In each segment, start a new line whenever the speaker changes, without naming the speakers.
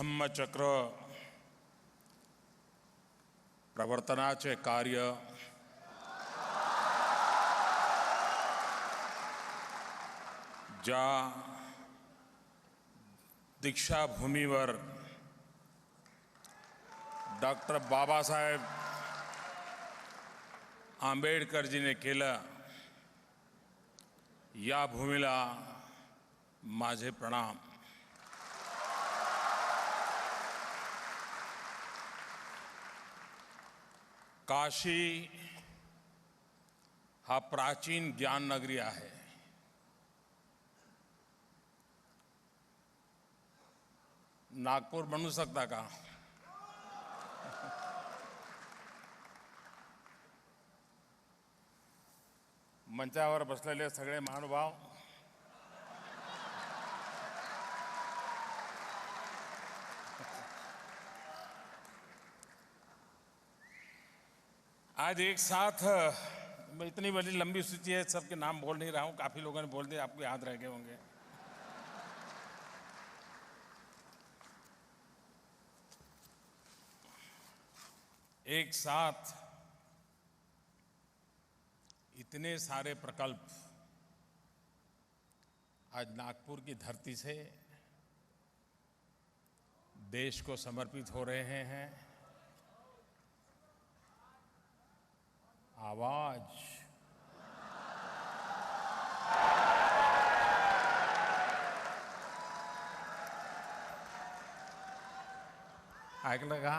धम्मचक्र प्रवर्तनाचे कार्य ज्या दीक्षाभूमीवर डॉक्टर बाबासाहेब आंबेडकरजीने केलं, या भूमीला माझे प्रणाम. काशी हा प्राचीन ज्ञान नगरी आहे. नागपूर बनू शकता का? मंचावर बसलेले सगळे महानुभाव, आज एक साथ इतनी बड़ी लंबी सूची है, सबके नाम बोल नहीं रहा हूं, काफी लोगों ने बोल दिया, आपको याद रह गए होंगे. एक साथ इतने सारे प्रकल्प आज नागपुर की धरती से देश को समर्पित हो रहे हैं. आवाज ऐकलं का?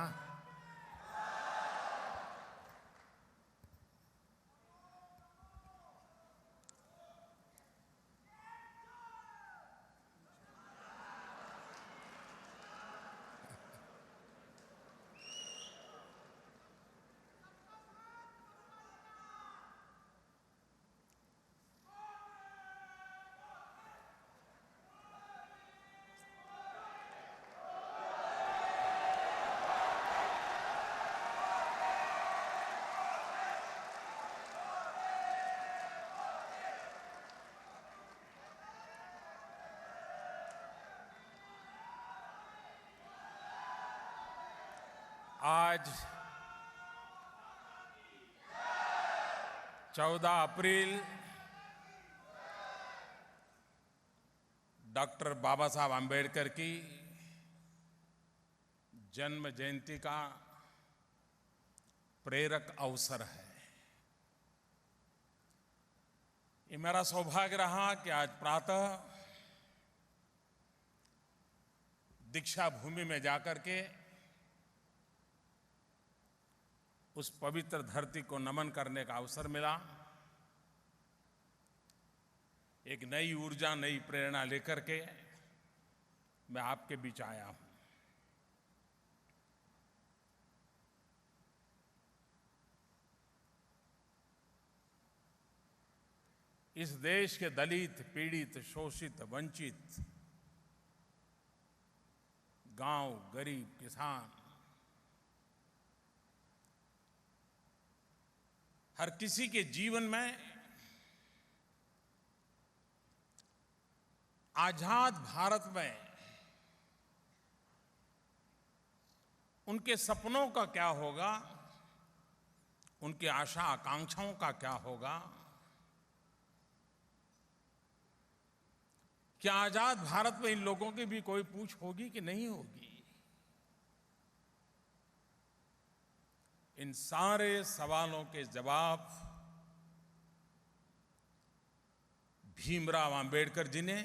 आज 14 अप्रैल डॉक्टर बाबा साहब आंबेडकर की जन्म जयंती का प्रेरक अवसर है. ये मेरा सौभाग्य रहा कि आज प्रातः दीक्षा भूमि में जाकर के उस पवित्र धरती को नमन करने का अवसर मिला. एक नई ऊर्जा, नई प्रेरणा लेकर के मैं आपके बीच आया हूं. इस देश के दलित, पीड़ित, शोषित, वंचित, गांव, गरीब, किसान, हर किसी के जीवन में आजाद भारत में उनके सपनों का क्या होगा, उनकी आशा आकांक्षाओं का क्या होगा, क्या आजाद भारत में इन लोगों की भी कोई पूछ होगी कि नहीं होगी? इन सारे सवालों के जवाब भीमराव आंबेडकर जी ने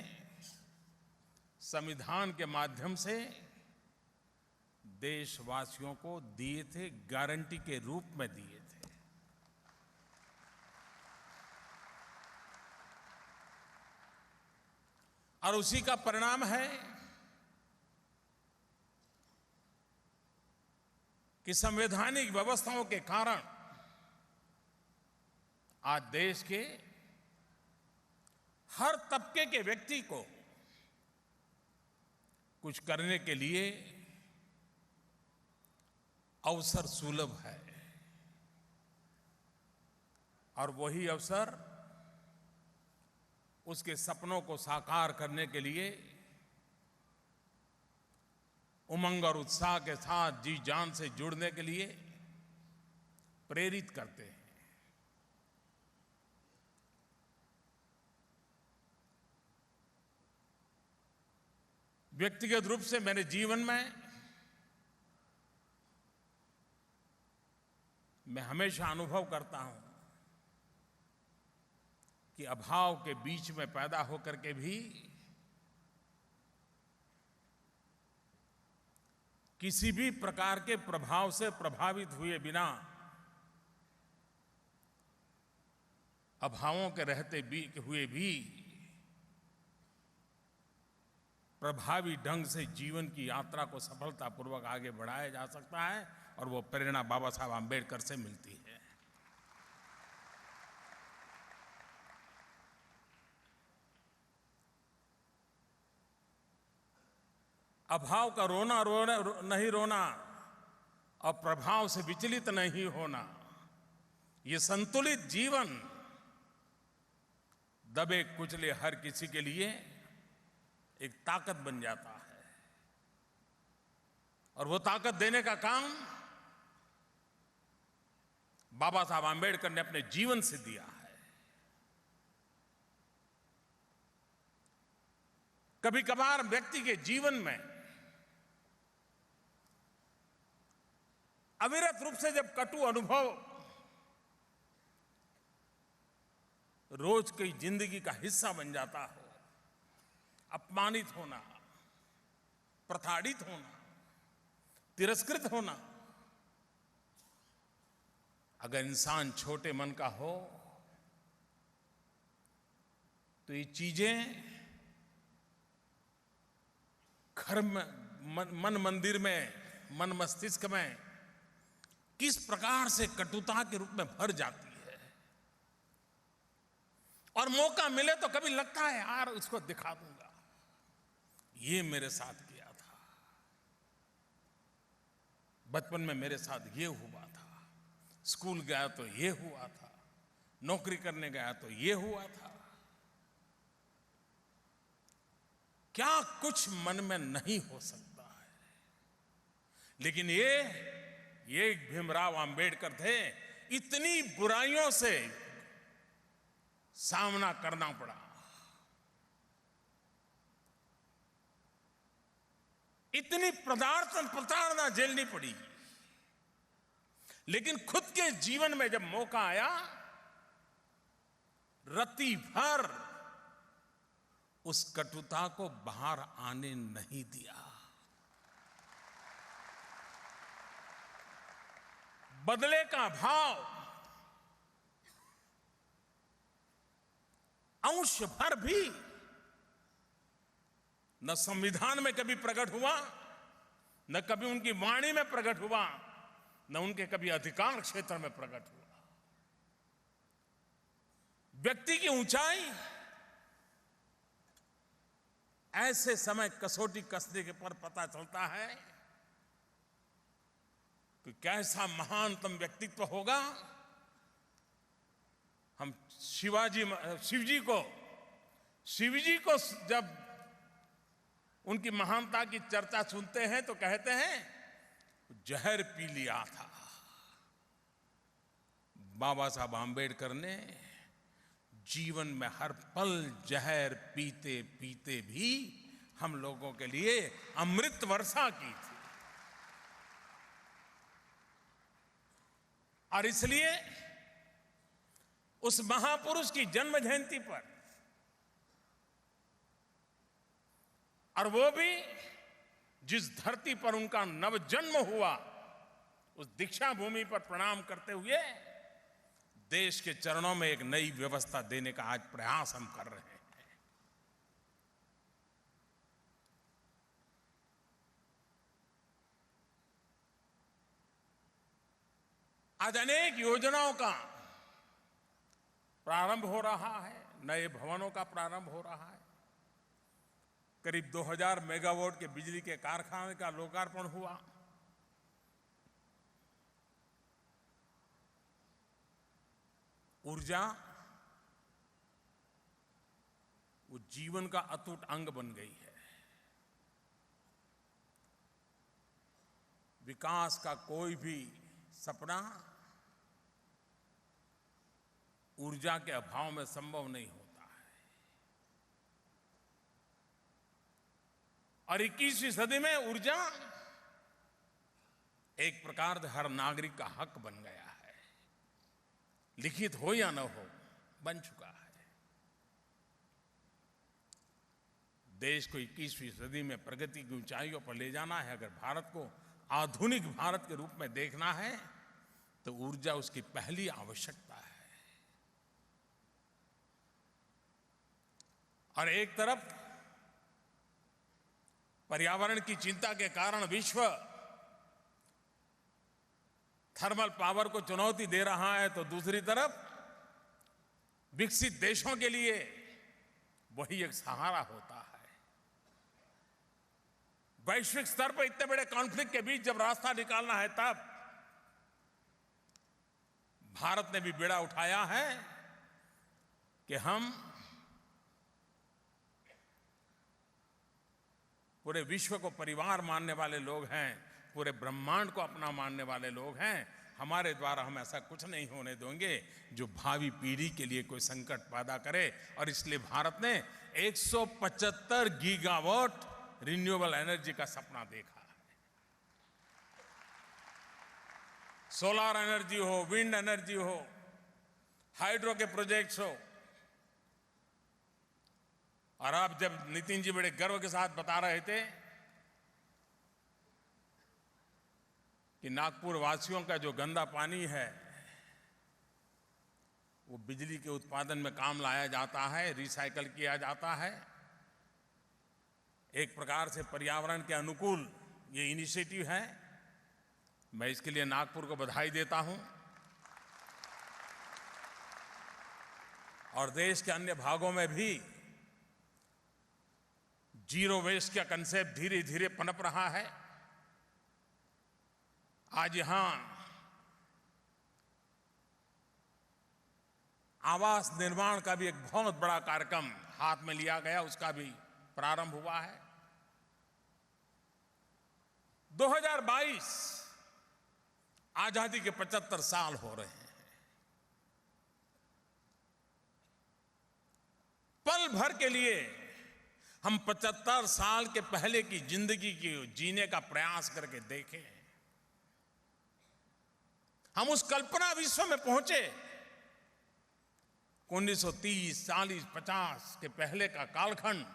संविधान के माध्यम से देशवासियों को दिए थे, गारंटी के रूप में दिए थे. और उसी का परिणाम है कि संवैधानिक व्यवस्थाओं के कारण आज देश के हर तबके के व्यक्ति को कुछ करने के लिए अवसर सुलभ है. और वही अवसर उसके सपनों को साकार करने के लिए उमंग और उत्साह के साथ जी जान से जुड़ने के लिए प्रेरित करते हैं। व्यक्तिगत रूप से मेरे जीवन में मैं हमेशा अनुभव करता हूं कि अभाव के बीच में पैदा होकर के भी किसी भी प्रकार के प्रभाव से प्रभावित हुए बिना, अभावों के रहते हुए भी प्रभावी ढंग से जीवन की यात्रा को सफलतापूर्वक आगे बढ़ाया जा सकता है, और वो प्रेरणा बाबा साहब आम्बेडकर से मिलती है। अभाव का रोना नहीं रोना और प्रभाव से विचलित नहीं होना, ये संतुलित जीवन दबे कुचले हर किसी के लिए एक ताकत बन जाता है, और वो ताकत देने का काम बाबा साहब आम्बेडकर ने अपने जीवन से दिया है। कभी कभार व्यक्ति के जीवन में अविरत रूप से जब कटु अनुभव रोज की जिंदगी का हिस्सा बन जाता हो, अपमानित होना, प्रताड़ित होना, तिरस्कृत होना, अगर इंसान छोटे मन का हो तो ये चीजें घर में, मन मंदिर में, मन मस्तिष्क में किस प्रकार से कटुता के रूप में भर जाती है, और मौका मिले तो कभी लगता है यार उसको दिखा दूंगा, ये मेरे साथ किया था, बचपन में मेरे साथ ये हुआ था, स्कूल गया तो ये हुआ था, नौकरी करने गया तो ये हुआ था। क्या कुछ मन में नहीं हो सकता है, लेकिन ये भीमराव आम्बेडकर थे, इतनी बुराइयों से सामना करना पड़ा, इतनी प्रताड़ना झेलनी पड़ी, लेकिन खुद के जीवन में जब मौका आया, रत्ती भर उस कटुता को बाहर आने नहीं दिया। बदले का भाव अंश भर भी न संविधान में कभी प्रकट हुआ, न कभी उनकी वाणी में प्रकट हुआ, न उनके कभी अधिकार क्षेत्र में प्रकट हुआ। व्यक्ति की ऊंचाई ऐसे समय कसौटी कसने के पर पता चलता है कि कैसा महानतम व्यक्तित्व होगा। हम शिव जी को जब उनकी महानता की चर्चा सुनते हैं तो कहते हैं जहर पी लिया था। बाबा साहब आम्बेडकर ने जीवन में हर पल जहर पीते पीते भी हम लोगों के लिए अमृत वर्षा की थी, और इसलिए उस महापुरुष की जन्म जयंती पर, और वो भी जिस धरती पर उनका नवजन्म हुआ, उस दीक्षा भूमि पर प्रणाम करते हुए देश के चरणों में एक नई व्यवस्था देने का आज प्रयास हम कर रहे हैं। आज अनेक योजनाओं का प्रारंभ हो रहा है, नए भवनों का प्रारंभ हो रहा है। करीब 2000 मेगावाट के बिजली के कारखाने का लोकार्पण हुआ। ऊर्जा वो जीवन का अटूट अंग बन गई है। विकास का कोई भी सपना ऊर्जा के अभाव में संभव नहीं होता है। और 21वीं सदी में ऊर्जा एक प्रकार से हर नागरिक का हक बन गया है। लिखित हो या न हो, बन चुका है। देश को 21वीं सदी में प्रगति की ऊंचाइयों पर ले जाना है, अगर भारत को आधुनिक भारत के रूप में देखना है, तो ऊर्जा उसकी पहली आवश्यकता है। और एक तरफ पर्यावरण की चिंता के कारण विश्व थर्मल पावर को चुनौती दे रहा है, तो दूसरी तरफ विकसित देशों के लिए वही एक सहारा होता है। वैश्विक स्तर पर इतने बड़े कॉन्फ्लिक्ट के बीच जब रास्ता निकालना है, तब भारत ने भी बेड़ा उठाया है कि हम पूरे विश्व को परिवार मानने वाले लोग हैं, पूरे ब्रह्मांड को अपना मानने वाले लोग हैं। हमारे द्वारा हम ऐसा कुछ नहीं होने देंगे जो भावी पीढ़ी के लिए कोई संकट पैदा करे। और इसलिए भारत ने 175 गीगावाट रिन्यूएबल एनर्जी का सपना देखा है। सोलर एनर्जी हो, विंड एनर्जी हो, हाइड्रो के प्रोजेक्ट्स हो। और अब जब नितिन जी बड़े गर्व के साथ बता रहे थे कि नागपुर वासियों का जो गंदा पानी है वो बिजली के उत्पादन में काम लाया जाता है, रिसाइकल किया जाता है, एक प्रकार से पर्यावरण के अनुकूल ये इनिशिएटिव है। मैं इसके लिए नागपुर को बधाई देता हूं। और देश के अन्य भागों में भी जीरो वेस्ट का कंसेप्ट धीरे धीरे पनप रहा है। आज यहां आवास निर्माण का भी एक बहुत बड़ा कार्यक्रम हाथ में लिया गया, उसका भी प्रारंभ हुआ है। 2022 आजादी के 75 साल हो रहे हैं। पल भर के लिए हम 75 साल के पहले की जिंदगी की जीने का प्रयास करके देखें। हम उस कल्पना विश्व में पहुंचे 1930, 40, 50 के पहले का कालखंड,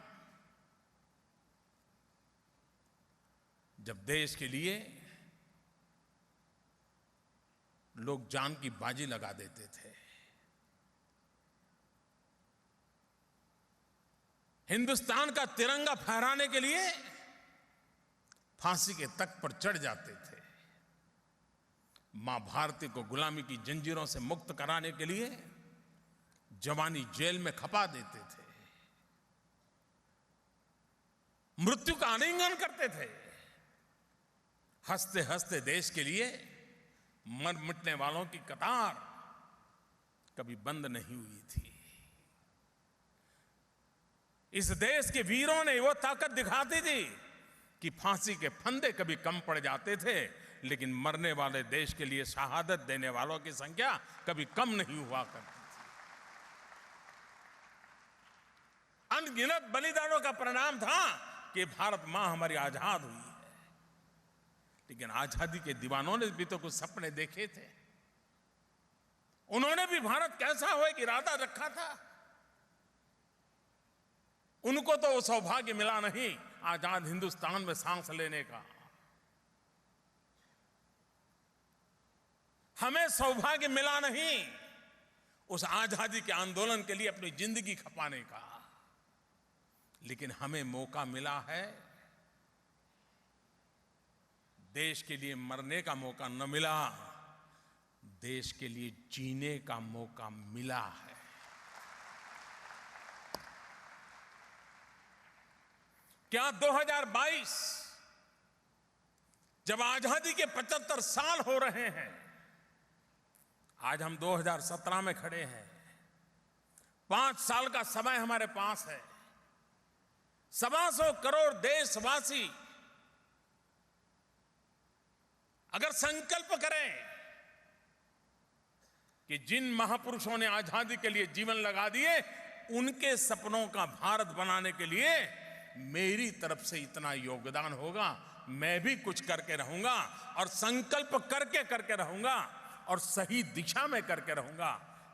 जब देश के लिए लोग जान की बाजी लगा देते थे। हिंदुस्तान का तिरंगा फहराने के लिए फांसी के तख्त पर चढ़ जाते थे। मां भारती को गुलामी की जंजीरों से मुक्त कराने के लिए जवानी जेल में खपा देते थे, मृत्यु का आलिंगन करते थे। हंसते हंसते देश के लिए मर मिटने वालों की कतार कभी बंद नहीं हुई थी। इस देश के वीरों ने वो ताकत दिखाती थी कि फांसी के फंदे कभी कम पड़ जाते थे, लेकिन मरने वाले देश के लिए शहादत देने वालों की संख्या कभी कम नहीं हुआ करती थी। अनगिनत बलिदानों का परिणाम था कि भारत मां हमारी आजाद हुई है। लेकिन आजादी के दीवानों ने भी तो कुछ सपने देखे थे। उन्होंने भी भारत कैसा हो एक इरादा रखा था। उनको तो वो सौभाग्य मिला नहीं आजाद हिंदुस्तान में सांस लेने का। हमें सौभाग्य मिला नहीं उस आजादी के आंदोलन के लिए अपनी जिंदगी खपाने का। लेकिन हमें मौका मिला है, देश के लिए मरने का मौका न मिला, देश के लिए जीने का मौका मिला है। क्या 2022 जब आजादी के 75 साल हो रहे हैं, आज हम 2017 में खड़े हैं, 5 साल का समय हमारे पास है। 125 करोड़ देशवासी अगर संकल्प करें कि जिन महापुरुषों ने आजादी के लिए जीवन लगा दिए, उनके सपनों का भारत बनाने के लिए मेरी तरफ से इतना योगदान होगा, मैं भी कुछ करके रहूंगा और संकल्प करके रहूंगा और सही दिशा में करके रहूंगा।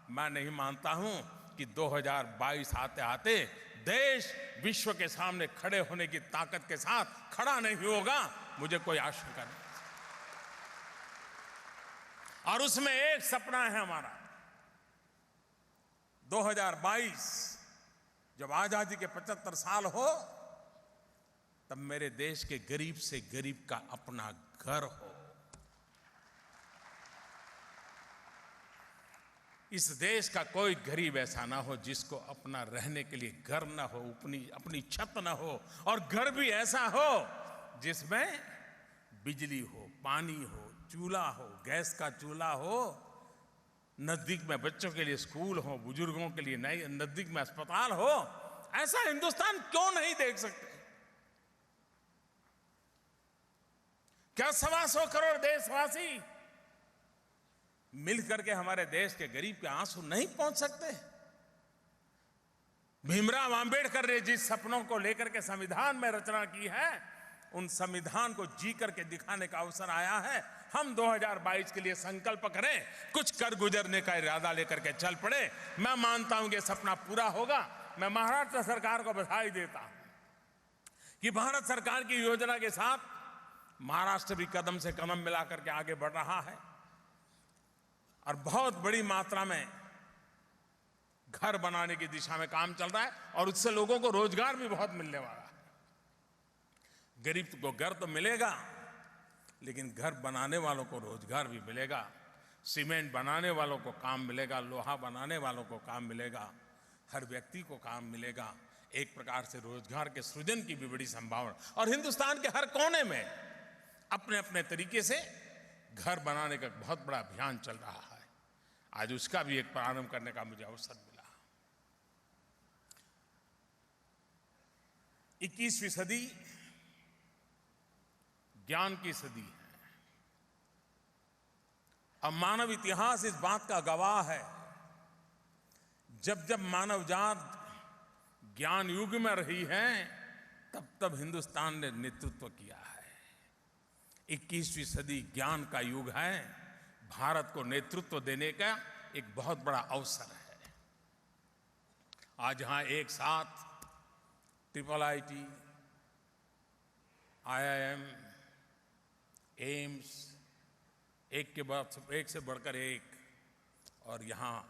मैं नहीं मानता हूं कि 2022 आते आते देश विश्व के सामने खड़े होने की ताकत के साथ खड़ा नहीं होगा, मुझे कोई आशंका नहीं। और उसमें एक सपना है हमारा, 2022 जब आजादी के 75 साल हो, तब मेरे देश के गरीब से गरीब का अपना घर हो। इस देश का कोई गरीब ऐसा ना हो जिसको अपना रहने के लिए घर ना हो, अपनी छत ना हो, और घर भी ऐसा हो जिसमें बिजली हो, पानी हो, चूल्हा हो, गैस का चूल्हा हो, नजदीक में बच्चों के लिए स्कूल हो, बुजुर्गों के लिए नजदीक में अस्पताल हो। ऐसा हिंदुस्तान क्यों नहीं देख सकते? क्या 125 करोड़ देशवासी मिलकर के हमारे देश के गरीब के आंसू नहीं पहुंच सकते? भीमराव अंबेडकर ने जिस सपनों को लेकर के संविधान में रचना की है, उन संविधान को जी करके दिखाने का अवसर आया है। हम 2022 के लिए संकल्प करें, कुछ कर गुजरने का इरादा लेकर के चल पड़े। मैं मानता हूं कि सपना पूरा होगा। मैं महाराष्ट्र सरकार को बधाई देता हूं कि भारत सरकार की योजना के साथ महाराष्ट्र भी कदम से कदम मिलाकर के आगे बढ़ रहा है और बहुत बड़ी मात्रा में घर बनाने की दिशा में काम चल रहा है और उससे लोगों को रोजगार भी बहुत मिलने वाला है। गरीब को घर तो मिलेगा, लेकिन घर बनाने वालों को रोजगार भी मिलेगा। सीमेंट बनाने वालों को काम मिलेगा, लोहा बनाने वालों को काम मिलेगा, हर व्यक्ति को काम मिलेगा। एक प्रकार से रोजगार के सृजन की भी बड़ी संभावना, और हिंदुस्तान के हर कोने में अपने अपने तरीके से घर बनाने का बहुत बड़ा अभियान चल रहा है। आज उसका भी एक प्रारंभ करने का मुझे अवसर मिला। 21वीं सदी ज्ञान की सदी है। अब मानव इतिहास इस बात का गवाह है, जब जब मानव जात ज्ञान युग में रही है, तब तब हिंदुस्तान ने नेतृत्व किया है। 21वीं सदी ज्ञान का युग है। भारत को नेतृत्व देने का एक बहुत बड़ा अवसर है। आज यहां एक साथ IIT, IIM, एम्स, एक से बढ़कर एक, और यहां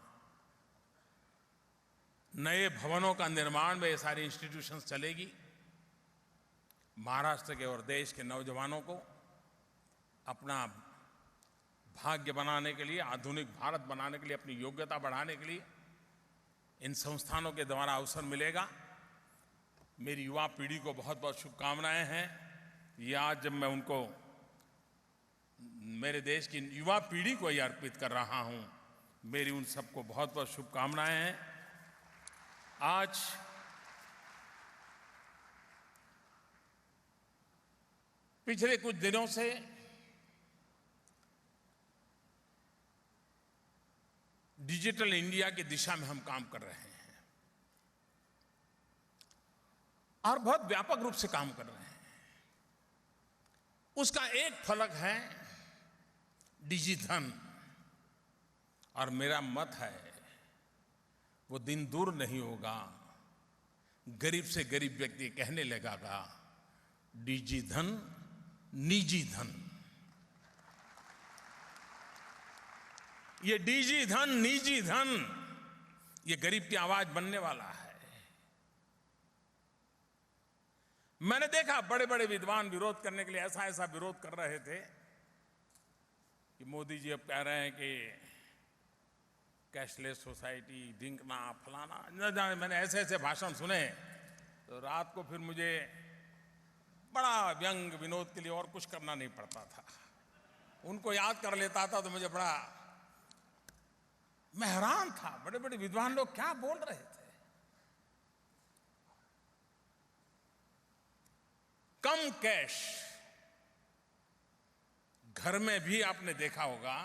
नए भवनों का निर्माण में ये सारी इंस्टीट्यूशंस चलेगी। महाराष्ट्र के और देश के नौजवानों को अपना भाग्य बनाने के लिए, आधुनिक भारत बनाने के लिए, अपनी योग्यता बढ़ाने के लिए इन संस्थानों के द्वारा अवसर मिलेगा। मेरी युवा पीढ़ी को बहुत बहुत शुभकामनाएं हैं। ये आज जब मैं उनको, मेरे देश की युवा पीढ़ी को ये अर्पित कर रहा हूं, मेरी उन सबको बहुत बहुत शुभकामनाएं हैं। आज पिछले कुछ दिनों से डिजिटल इंडिया की दिशा में हम काम कर रहे हैं और बहुत व्यापक रूप से काम कर रहे हैं। उसका एक फलक है डिजिधन, और मेरा मत है वो दिन दूर नहीं होगा, गरीब से गरीब व्यक्ति कहने लगेगा डिजिधन निजी धन। ये डिजिधन निजी धन, ये गरीब की आवाज बनने वाला है। मैंने देखा बड़े बड़े विद्वान विरोध करने के लिए ऐसा विरोध कर रहे थे कि मोदी जी अब कह रहे हैं कि कैशलेस सोसाइटी, ढिंकना फलाना न जाने। मैंने ऐसे भाषण सुने तो रात को फिर मुझे बड़ा व्यंग विनोद के लिए और कुछ करना नहीं पड़ता था। उनको याद कर लेता था तो मुझे बड़ा, मैं हैरान था, बड़े बड़े विद्वान लोग क्या बोल रहे थे। कम कैश, घर में भी आपने देखा होगा,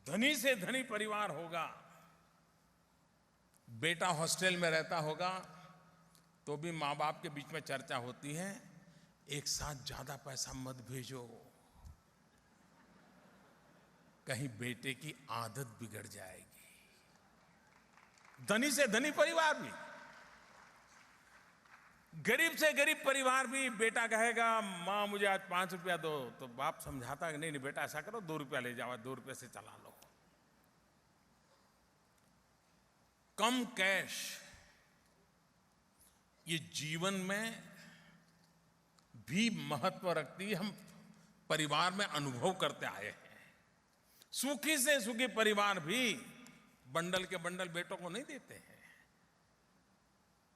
धनी से धनी परिवार होगा, बेटा हॉस्टल में रहता होगा तो भी माँ बाप के बीच में चर्चा होती है, एक साथ ज्यादा पैसा मत भेजो, कहीं बेटे की आदत बिगड़ जाएगी। धनी से धनी परिवार भी, गरीब से गरीब परिवार भी, बेटा कहेगा माँ मुझे आज 5 रुपया दो, तो बाप समझाता है नहीं नहीं बेटा ऐसा करो 2 रुपया ले जाओ, 2 रुपये से चला लो। कम कैश ये जीवन में भी महत्व रखती है, हम परिवार में अनुभव करते आए हैं। सुखी से सुखी परिवार भी बंडल के बंडल बेटों को नहीं देते हैं,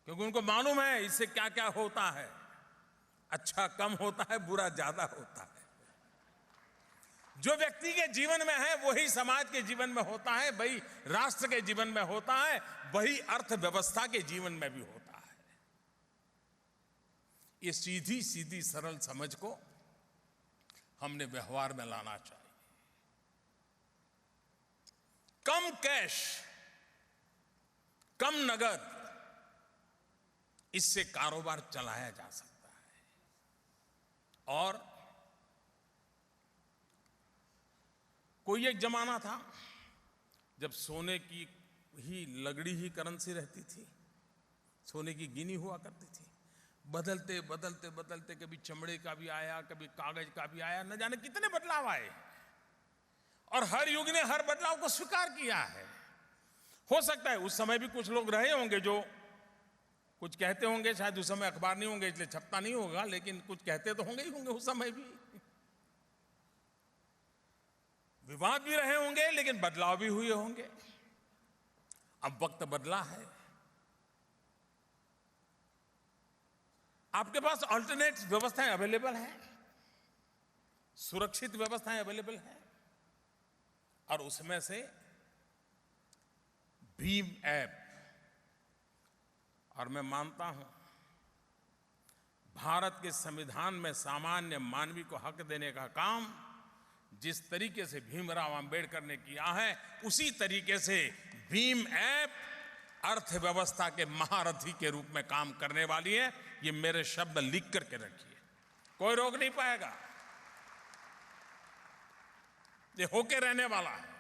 क्योंकि उनको मालूम है इससे क्या क्या होता है, अच्छा कम होता है, बुरा ज्यादा होता है। जो व्यक्ति के जीवन में है वही समाज के जीवन में होता है, वही राष्ट्र के जीवन में होता है, वही अर्थव्यवस्था के जीवन में भी होता है। ये सीधी सीधी सरल समझ को हमने व्यवहार में लाना चाहिए। कम कैश, कम नगद, इससे कारोबार चलाया जा सकता है। और कोई एक जमाना था जब सोने की ही लगड़ी ही करेंसी रहती थी, सोने की गिनी हुआ करती थी। बदलते बदलते बदलते कभी चमड़े का भी आया, कभी कागज का भी आया, न जाने कितने बदलाव आए, और हर युग ने हर बदलाव को स्वीकार किया है। हो सकता है उस समय भी कुछ लोग रहे होंगे जो कुछ कहते होंगे, शायद उस समय अखबार नहीं होंगे इसलिए छपता नहीं होगा, लेकिन कुछ कहते तो होंगे ही होंगे उस समय भी। विवाद भी रहे होंगे, लेकिन बदलाव भी हुए होंगे। अब वक्त बदला है, आपके पास अल्टरनेट व्यवस्थाएं अवेलेबल हैं, सुरक्षित व्यवस्थाएं अवेलेबल हैं, और उसमें से भीम ऐप, और मैं मानता हूं भारत के संविधान में सामान्य मानवी को हक देने का काम जिस तरीके से भीमराव अंबेडकर ने किया है, उसी तरीके से भीम ऐप अर्थव्यवस्था के महारथी के रूप में काम करने वाली है। ये मेरे शब्द लिख करके रखिए, कोई रोक नहीं पाएगा, ये होके रहने वाला है।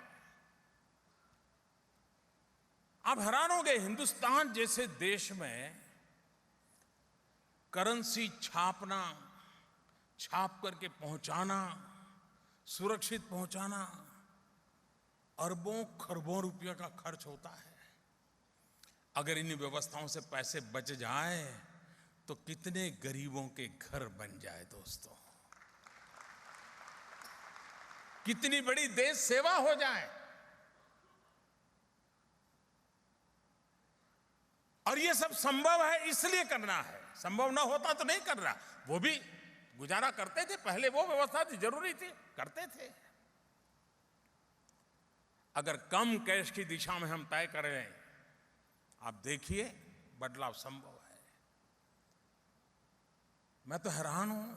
आप हैरान हो गए, हिंदुस्तान जैसे देश में करेंसी छापना, छाप करके पहुंचाना, सुरक्षित पहुंचाना, अरबों खरबों रुपयों का खर्च होता है। अगर इन व्यवस्थाओं से पैसे बच जाए तो कितने गरीबों के घर बन जाए दोस्तों, कितनी बड़ी देश सेवा हो जाए। और ये सब संभव है इसलिए करना है, संभव ना होता तो नहीं करना। वो भी गुजारा करते थे पहले, वो व्यवस्था थी, जरूरी थी, करते थे। अगर कम कैश की दिशा में हम तय करें, आप देखिए बदलाव संभव है। मैं तो हैरान हूं,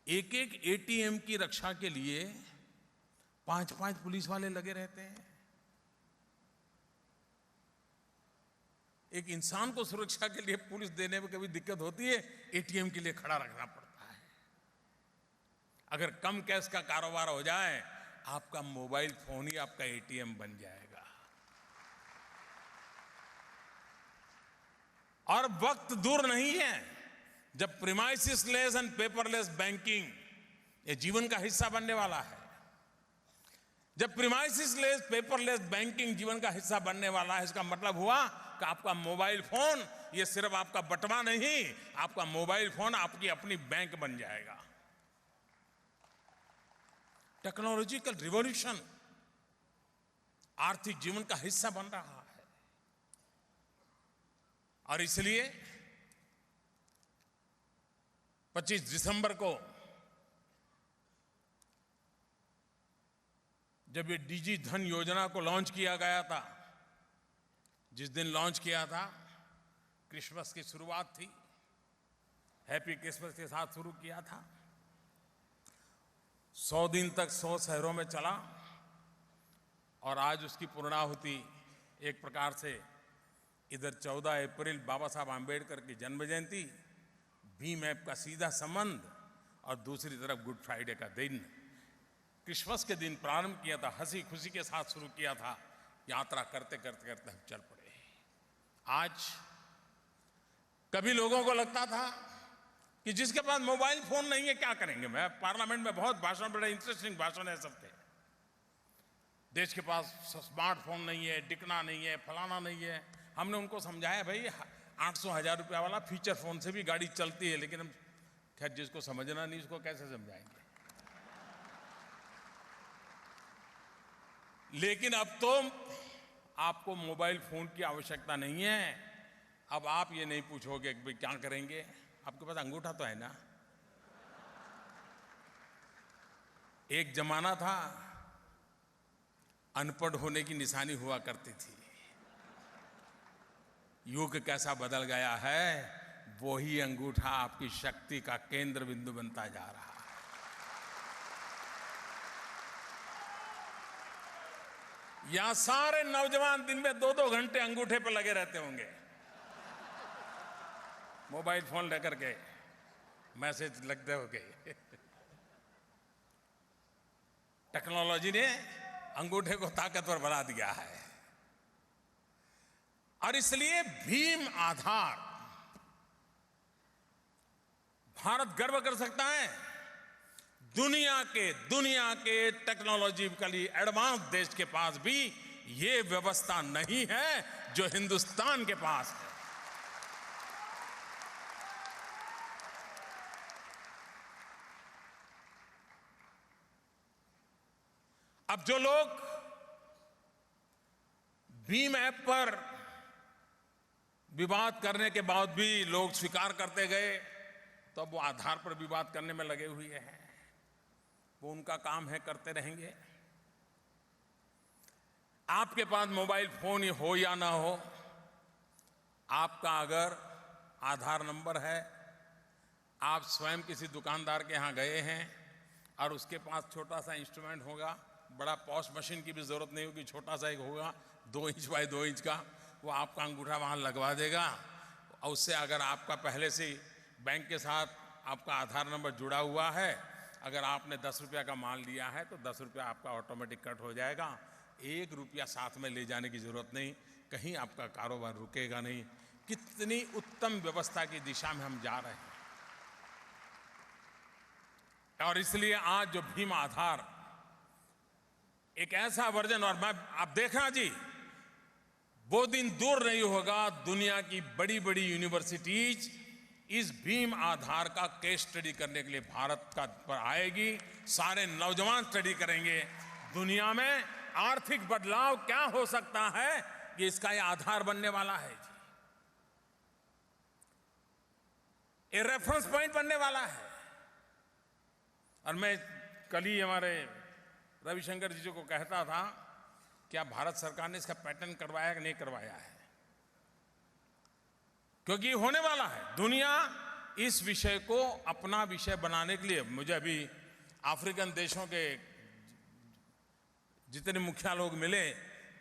एक एक एटीएम की रक्षा के लिए 5-5 पुलिस वाले लगे रहते हैं। एक इंसान को सुरक्षा के लिए पुलिस देने में कभी दिक्कत होती है, एटीएम के लिए खड़ा रखना पड़ता है। अगर कम कैश का कारोबार हो जाए, आपका मोबाइल फोन ही आपका एटीएम बन जाएगा। और वक्त दूर नहीं है जब premises less and paperless banking ये जीवन का हिस्सा बनने वाला है। जब प्रीमाइसिस लेस पेपरलेस बैंकिंग जीवन का हिस्सा बनने वाला है, इसका मतलब हुआ कि आपका मोबाइल फोन ये सिर्फ आपका बटवा नहीं, आपका मोबाइल फोन आपकी अपनी बैंक बन जाएगा। टेक्नोलॉजिकल रिवॉल्यूशन आर्थिक जीवन का हिस्सा बन रहा है। और इसलिए 25 दिसंबर को जब ये डिजी धन योजना को लॉन्च किया गया था, जिस दिन लॉन्च किया था क्रिसमस की शुरुआत थी, हैप्पी क्रिसमस के साथ शुरू किया था। 100 दिन तक 100 शहरों में चला और आज उसकी पूर्णाहुति एक प्रकार से इधर 14 अप्रैल बाबा साहब आम्बेडकर की जन्म जयंती, भीम ऐप का सीधा संबंध, और दूसरी तरफ गुड फ्राइडे का दिन, क्रिसमस के दिन प्रारंभ किया था, हंसी खुशी के साथ शुरू किया था, यात्रा करते करते करते हम चल पड़े। आज कभी लोगों को लगता था कि जिसके पास मोबाइल फोन नहीं है क्या करेंगे। मैं पार्लियामेंट में बहुत भाषण, बड़े इंटरेस्टिंग भाषण है सबके, देश के पास स्मार्टफोन नहीं है, दिखना नहीं है, फलाना नहीं है। हमने उनको समझाया भाई 800-1000 रुपया वाला फीचर फोन से भी गाड़ी चलती है, लेकिन हम खैर जिसको समझना नहीं उसको कैसे समझाएंगे। लेकिन अब तो आपको मोबाइल फोन की आवश्यकता नहीं है। अब आप ये नहीं पूछोगे कि भाई क्या करेंगे, आपके पास अंगूठा तो है ना। एक जमाना था अनपढ़ होने की निशानी हुआ करती थी, युग कैसा बदल गया है, वही अंगूठा आपकी शक्ति का केंद्र बिंदु बनता जा रहा है। यहां सारे नौजवान दिन में 2-2 घंटे अंगूठे पर लगे रहते होंगे, मोबाइल फोन लेकर के मैसेज लगते हो गए। टेक्नोलॉजी ने अंगूठे को ताकतवर बना दिया है, और इसलिए भीम आधार भारत गर्व कर सकता है। दुनिया के टेक्नोलॉजिकली एडवांस देश के पास भी ये व्यवस्था नहीं है जो हिंदुस्तान के पास है। अब जो लोग भीम ऐप पर विवाद करने के बाद भी लोग स्वीकार करते गए, तो अब वो आधार पर विवाद करने में लगे हुए हैं। वो उनका काम है, करते रहेंगे। आपके पास मोबाइल फोन ही हो या ना हो, आपका अगर आधार नंबर है, आप स्वयं किसी दुकानदार के यहां गए हैं और उसके पास छोटा सा इंस्ट्रूमेंट होगा, बड़ा पॉश मशीन की भी जरूरत नहीं होगी, छोटा सा एक होगा 2 इंच बाय 2 इंच का, वो आपका अंगूठा वहां लगवा देगा। और उससे अगर आपका पहले से बैंक के साथ आपका आधार नंबर जुड़ा हुआ है, अगर आपने 10 रुपया का माल लिया है तो 10 रुपया आपका ऑटोमेटिक कट हो जाएगा। 1 रुपया साथ में ले जाने की जरूरत नहीं, कहीं आपका कारोबार रुकेगा नहीं। कितनी उत्तम व्यवस्था की दिशा में हम जा रहे हैं। और इसलिए आज जो भीम आधार एक ऐसा वर्जन, और मैं आप देखना जी, वो दिन दूर नहीं होगा दुनिया की बड़ी बड़ी यूनिवर्सिटीज इस भीम आधार का केस स्टडी करने के लिए भारत का पर आएगी। सारे नौजवान स्टडी करेंगे दुनिया में आर्थिक बदलाव क्या हो सकता है, कि इसका ये आधार बनने वाला है जी, ये रेफरेंस पॉइंट बनने वाला है। और मैं कल ही हमारे रविशंकर जी को कहता था, क्या भारत सरकार ने इसका पैटर्न करवाया कि नहीं करवाया है, क्योंकि होने वाला है। दुनिया इस विषय को अपना विषय बनाने के लिए, मुझे अभी अफ्रीकन देशों के जितने मुखिया लोग मिले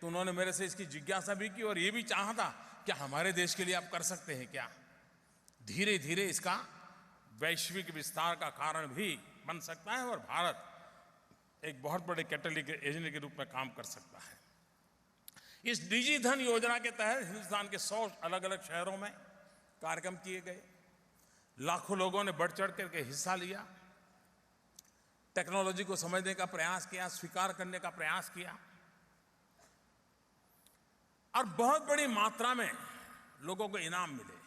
तो उन्होंने मेरे से इसकी जिज्ञासा भी की और ये भी चाहा था कि हमारे देश के लिए आप कर सकते हैं क्या। धीरे धीरे इसका वैश्विक विस्तार का कारण भी बन सकता है और भारत एक बहुत बड़े कैटलिस्ट एजेंट के रूप में काम कर सकता है। इस डिजी धन योजना के तहत हिंदुस्तान के 100 अलग अलग शहरों में कार्यक्रम किए गए, लाखों लोगों ने बढ़ चढ़ करके हिस्सा लिया, टेक्नोलॉजी को समझने का प्रयास किया, स्वीकार करने का प्रयास किया, और बहुत बड़ी मात्रा में लोगों को इनाम मिले।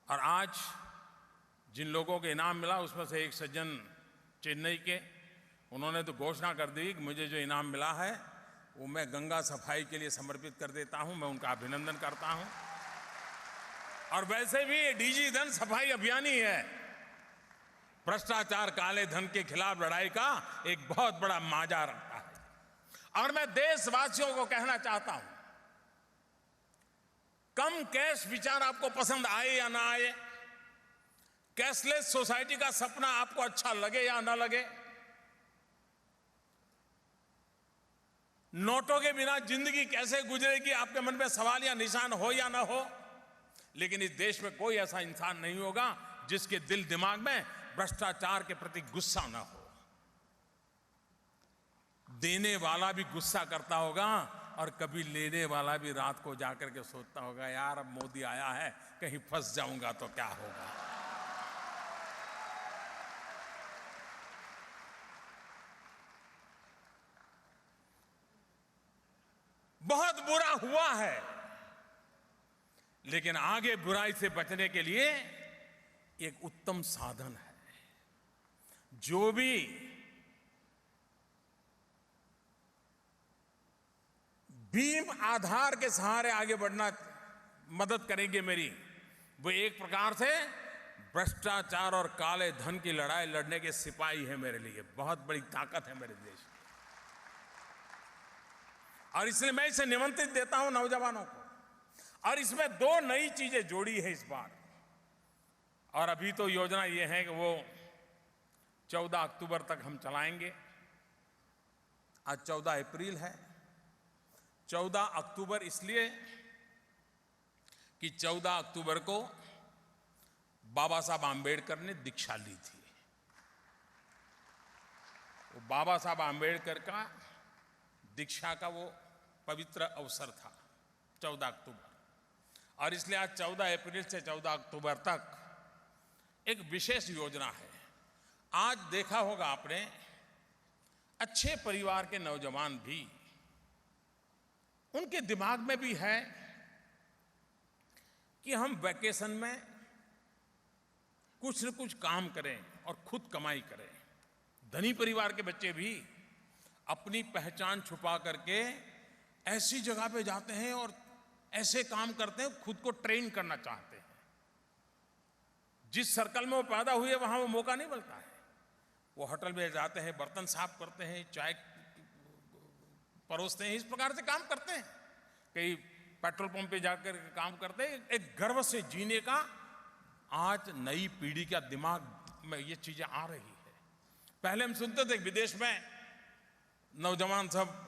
और आज जिन लोगों को इनाम मिला उसमें से एक सज्जन चेन्नई के, उन्होंने तो घोषणा कर दी कि मुझे जो इनाम मिला है वो मैं गंगा सफाई के लिए समर्पित कर देता हूं। मैं उनका अभिनंदन करता हूं। और वैसे भी ये डिजी धन सफाई अभियान ही है, भ्रष्टाचार काले धन के खिलाफ लड़ाई का एक बहुत बड़ा माजा रखता है। और मैं देशवासियों को कहना चाहता हूं, कम कैश विचार आपको पसंद आए या ना आए, कैशलेस सोसाइटी का सपना आपको अच्छा लगे या ना लगे, नोटों के बिना जिंदगी कैसे गुजरेगी, आपके मन में सवाल या निशान हो या ना हो, लेकिन इस देश में कोई ऐसा इंसान नहीं होगा जिसके दिल दिमाग में भ्रष्टाचार के प्रति गुस्सा ना हो। देने वाला भी गुस्सा करता होगा और कभी लेने वाला भी रात को जाकर के सोचता होगा, यार अब मोदी आया है, कहीं फंस जाऊंगा तो क्या होगा। बहुत बुरा हुआ है, लेकिन आगे बुराई से बचने के लिए एक उत्तम साधन है। जो भी भीम आधार के सहारे आगे बढ़ना मदद करेंगे मेरी, वो एक प्रकार से भ्रष्टाचार और काले धन की लड़ाई लड़ने के सिपाही है मेरे लिए, बहुत बड़ी ताकत है मेरे देश की। और इसलिए मैं इसे निमंत्रित देता हूं नौजवानों को, और इसमें दो नई चीजें जोड़ी है इस बार। और अभी तो योजना ये है कि वो 14 अक्टूबर तक हम चलाएंगे। आज 14 अप्रैल है। 14 अक्टूबर इसलिए कि 14 अक्टूबर को बाबा साहब आम्बेडकर ने दीक्षा ली थी। वो बाबा साहब आम्बेडकर का दीक्षा का वो पवित्र अवसर था 14 अक्टूबर, और इसलिए आज 14 अप्रैल से 14 अक्टूबर तक एक विशेष योजना है। आज देखा होगा आपने, अच्छे परिवार के नौजवान भी, उनके दिमाग में भी है कि हम वैकेशन में कुछ न कुछ काम करें और खुद कमाई करें। धनी परिवार के बच्चे भी अपनी पहचान छुपा करके ऐसी जगह पे जाते हैं और ऐसे काम करते हैं, खुद को ट्रेन करना चाहते हैं। जिस सर्कल में वो पैदा हुए वहां वो मौका नहीं मिलता है। वो होटल में जाते हैं, बर्तन साफ करते हैं, चाय परोसते हैं, इस प्रकार से काम करते हैं। कई पेट्रोल पंप पे जाकर काम करते हैं। एक गर्व से जीने का आज नई पीढ़ी का दिमाग में ये चीजें आ रही है। पहले हम सुनते थे विदेश में नौजवान सब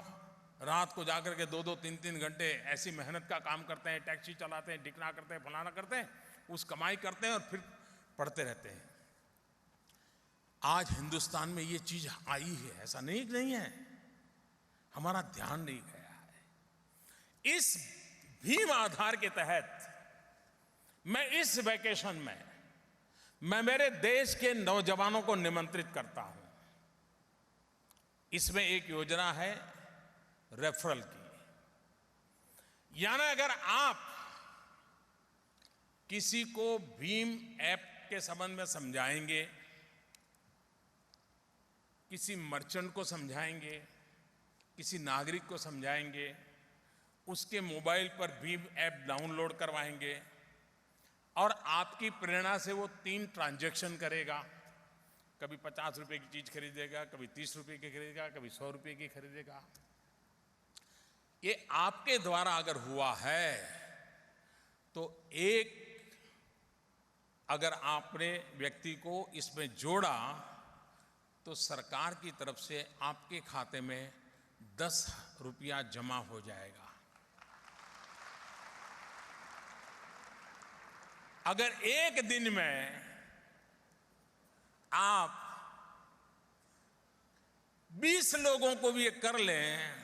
रात को जाकर के 2-2, 3-3 घंटे ऐसी मेहनत का काम करते हैं, टैक्सी चलाते हैं, डिकना करते हैं, फलाना करते हैं, उस कमाई करते हैं और फिर पढ़ते रहते हैं। आज हिंदुस्तान में ये चीज आई है, ऐसा नहीं है, हमारा ध्यान नहीं गया है। इस भीम आधार के तहत मैं इस वैकेशन में मैं मेरे देश के नौजवानों को निमंत्रित करता हूं। इसमें एक योजना है रेफरल की, यानी अगर आप किसी को भीम ऐप के संबंध में समझाएंगे, किसी मर्चेंट को समझाएंगे, किसी नागरिक को समझाएंगे, उसके मोबाइल पर भीम ऐप डाउनलोड करवाएंगे और आपकी प्रेरणा से वो 3 ट्रांजैक्शन करेगा। कभी 50 रुपए की चीज खरीदेगा, कभी 30 रुपए की खरीदेगा, कभी 100 रुपए की खरीदेगा। ये आपके द्वारा अगर हुआ है तो अगर आपने व्यक्ति को इसमें जोड़ा तो सरकार की तरफ से आपके खाते में 10 रुपया जमा हो जाएगा। अगर एक दिन में आप 20 लोगों को भी ये कर लें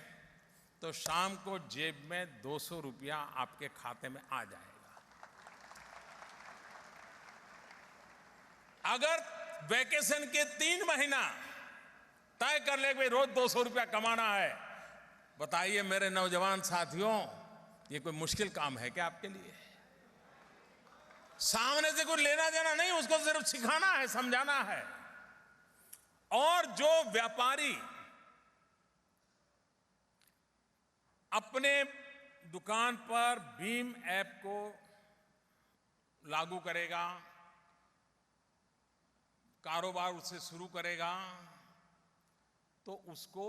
तो शाम को जेब में 200 रुपया आपके खाते में आ जाएगा। अगर वैकेशन के 3 महीना तय कर ले कि रोज 200 रुपया कमाना है, बताइए मेरे नौजवान साथियों, ये कोई मुश्किल काम है क्या आपके लिए? सामने से कुछ लेना देना नहीं, उसको सिर्फ सिखाना है, समझाना है। और जो व्यापारी अपने दुकान पर भीम ऐप को लागू करेगा, कारोबार उससे शुरू करेगा, तो उसको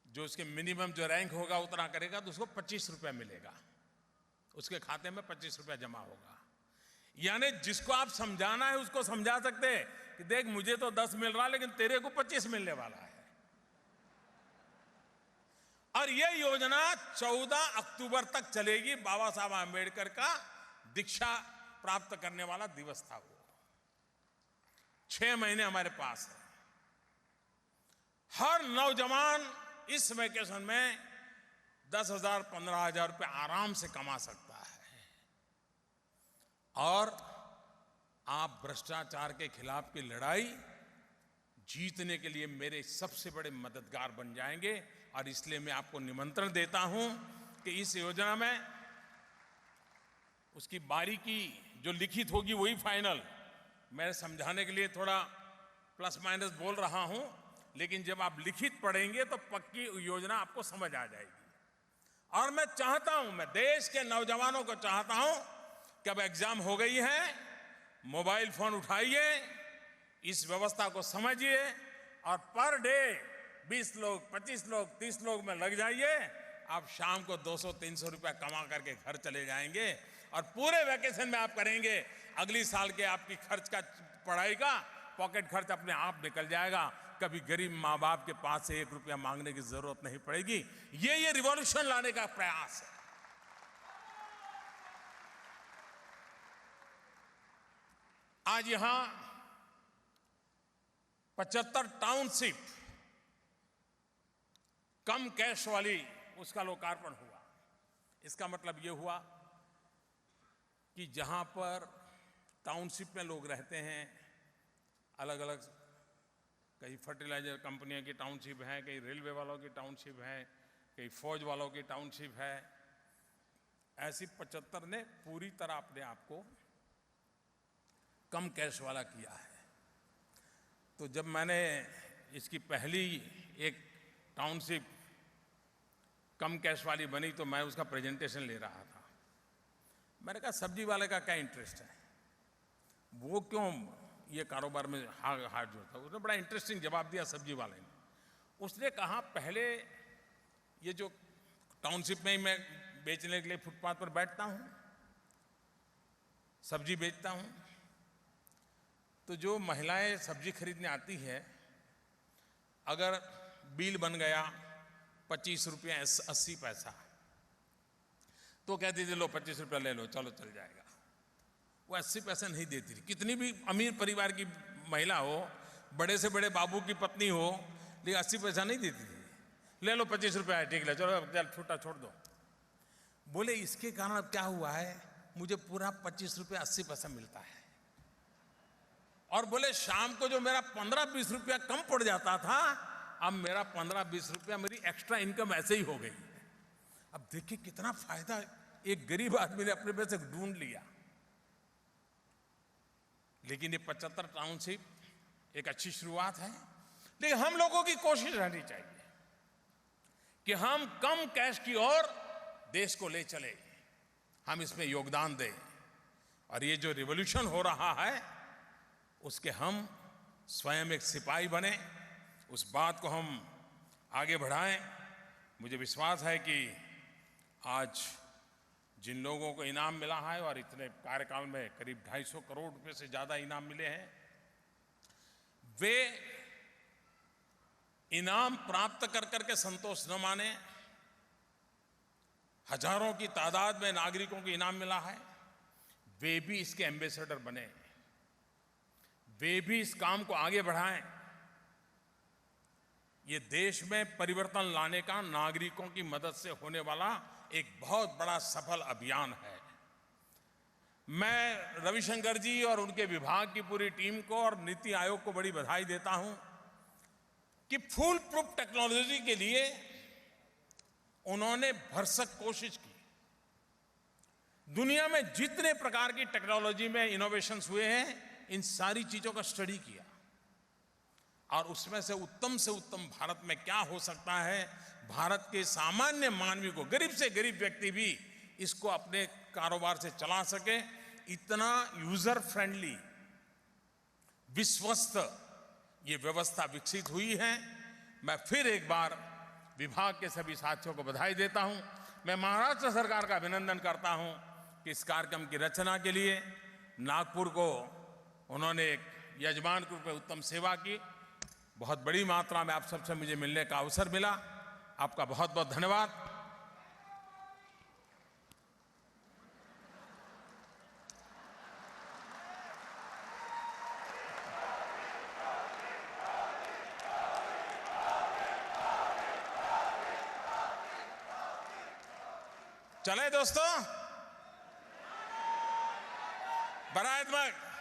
जो उसके मिनिमम जो रैंक होगा उतना करेगा तो उसको 25 रुपया मिलेगा, उसके खाते में 25 रुपया जमा होगा। यानी जिसको आप समझाना है उसको समझा सकते हैं कि देख मुझे तो 10 मिल रहा है लेकिन तेरे को 25 मिलने वाला है। और यह योजना 14 अक्टूबर तक चलेगी। बाबा साहब आंबेडकर का दीक्षा प्राप्त करने वाला दिवस था वो। 6 महीने हमारे पास है। हर नौजवान इस वेकेशन में 10,000 15,000 रुपए आराम से कमा सकता है। और आप भ्रष्टाचार के खिलाफ की लड़ाई जीतने के लिए मेरे सबसे बड़े मददगार बन जाएंगे। और इसलिए मैं आपको निमंत्रण देता हूं कि इस योजना में उसकी बारीकी जो लिखित होगी वही फाइनल। मैं समझाने के लिए थोड़ा प्लस माइनस बोल रहा हूं, लेकिन जब आप लिखित पढ़ेंगे तो पक्की योजना आपको समझ आ जाएगी। और मैं चाहता हूं, मैं देश के नौजवानों को चाहता हूं कि अब एग्जाम हो गई है, मोबाइल फोन उठाइए, इस व्यवस्था को समझिए और पर डे 20 लोग 25 लोग 30 लोग में लग जाइए। आप शाम को 200-300 रुपया कमा करके घर चले जाएंगे और पूरे वैकेशन में आप करेंगे। अगली साल के आपकी खर्च का, पढ़ाई का पॉकेट खर्च अपने आप निकल जाएगा। कभी गरीब माँ बाप के पास से 1 रुपया मांगने की जरूरत नहीं पड़ेगी। ये रिवॉल्यूशन लाने का प्रयास है। आज यहां 75 टाउनशिप कम कैश वाली, उसका लोकार्पण हुआ। इसका मतलब यह हुआ कि जहां पर टाउनशिप में लोग रहते हैं, अलग अलग, कई फर्टिलाइजर कंपनियों की टाउनशिप है, कई रेलवे वालों की टाउनशिप है, कई फौज वालों की टाउनशिप है, ऐसी 75 ने पूरी तरह अपने आप को कम कैश वाला किया है। तो जब मैंने इसकी पहली एक टाउनशिप कम कैश वाली बनी तो मैं उसका प्रेजेंटेशन ले रहा था। मैंने कहा सब्जी वाले का क्या इंटरेस्ट है, वो क्यों ये कारोबार में हाथ जोड़ता है। उसने बड़ा इंटरेस्टिंग जवाब दिया सब्जी वाले ने। उसने कहा पहले ये जो टाउनशिप में ही मैं बेचने के लिए फुटपाथ पर बैठता हूँ, सब्जी बेचता हूँ, तो जो महिलाएं सब्जी खरीदने आती है, अगर बिल बन गया 25 रुपया 80 पैसा, तो कहती थी लो 25 रुपया ले लो, चलो चल जाएगा। वो 80 पैसे नहीं देती थी। कितनी भी अमीर परिवार की महिला हो, बड़े से बड़े बाबू की पत्नी हो, लेकिन 80 पैसा नहीं देती थी। ले लो 25 रुपया है, ठीक है, चलो चल छूटा छोड़ दो। बोले इसके कारण अब क्या हुआ है, मुझे पूरा 25 रुपया 80 पैसा मिलता है। और बोले शाम को जो मेरा 15-20 रुपया कम पड़ जाता था, अब मेरा 15-20 रुपया मेरी एक्स्ट्रा इनकम ऐसे ही हो गई। अब देखिए कितना फायदा एक गरीब आदमी ने अपने पैसे ढूंढ लिया। लेकिन ये 75 टाउनशिप एक अच्छी शुरुआत है, लेकिन हम लोगों की कोशिश रहनी चाहिए कि हम कम कैश की ओर देश को ले चले, हम इसमें योगदान दें। और ये जो रिवॉल्यूशन हो रहा है उसके हम स्वयं एक सिपाही बने, उस बात को हम आगे बढ़ाएं। मुझे विश्वास है कि आज जिन लोगों को इनाम मिला है, और इतने कार्यकाल में करीब 250 करोड़ रुपए से ज़्यादा इनाम मिले हैं, वे इनाम प्राप्त कर करके संतोष न माने। हजारों की तादाद में नागरिकों को इनाम मिला है, वे भी इसके एम्बेसडर बने, वे भी इस काम को आगे बढ़ाएं। ये देश में परिवर्तन लाने का नागरिकों की मदद से होने वाला एक बहुत बड़ा सफल अभियान है। मैं रविशंकर जी और उनके विभाग की पूरी टीम को और नीति आयोग को बड़ी बधाई देता हूं कि फुल प्रूफ टेक्नोलॉजी के लिए उन्होंने भरसक कोशिश की। दुनिया में जितने प्रकार की टेक्नोलॉजी में इनोवेशंस हुए हैं, इन सारी चीजों का स्टडी किया और उसमें से उत्तम भारत में क्या हो सकता है, भारत के सामान्य मानवी को, गरीब से गरीब व्यक्ति भी इसको अपने कारोबार से चला सके, इतना यूजर फ्रेंडली, विश्वस्त ये व्यवस्था विकसित हुई है। मैं फिर एक बार विभाग के सभी साथियों को बधाई देता हूं। मैं महाराष्ट्र सरकार का अभिनंदन करता हूं कि इस कार्यक्रम की रचना के लिए नागपुर को उन्होंने एक यजमान के रूप में उत्तम सेवा की। बहुत बड़ी मात्रा में आप सबसे मुझे मिलने का अवसर मिला। आपका बहुत बहुत धन्यवाद। चले दोस्तों, बरात मग।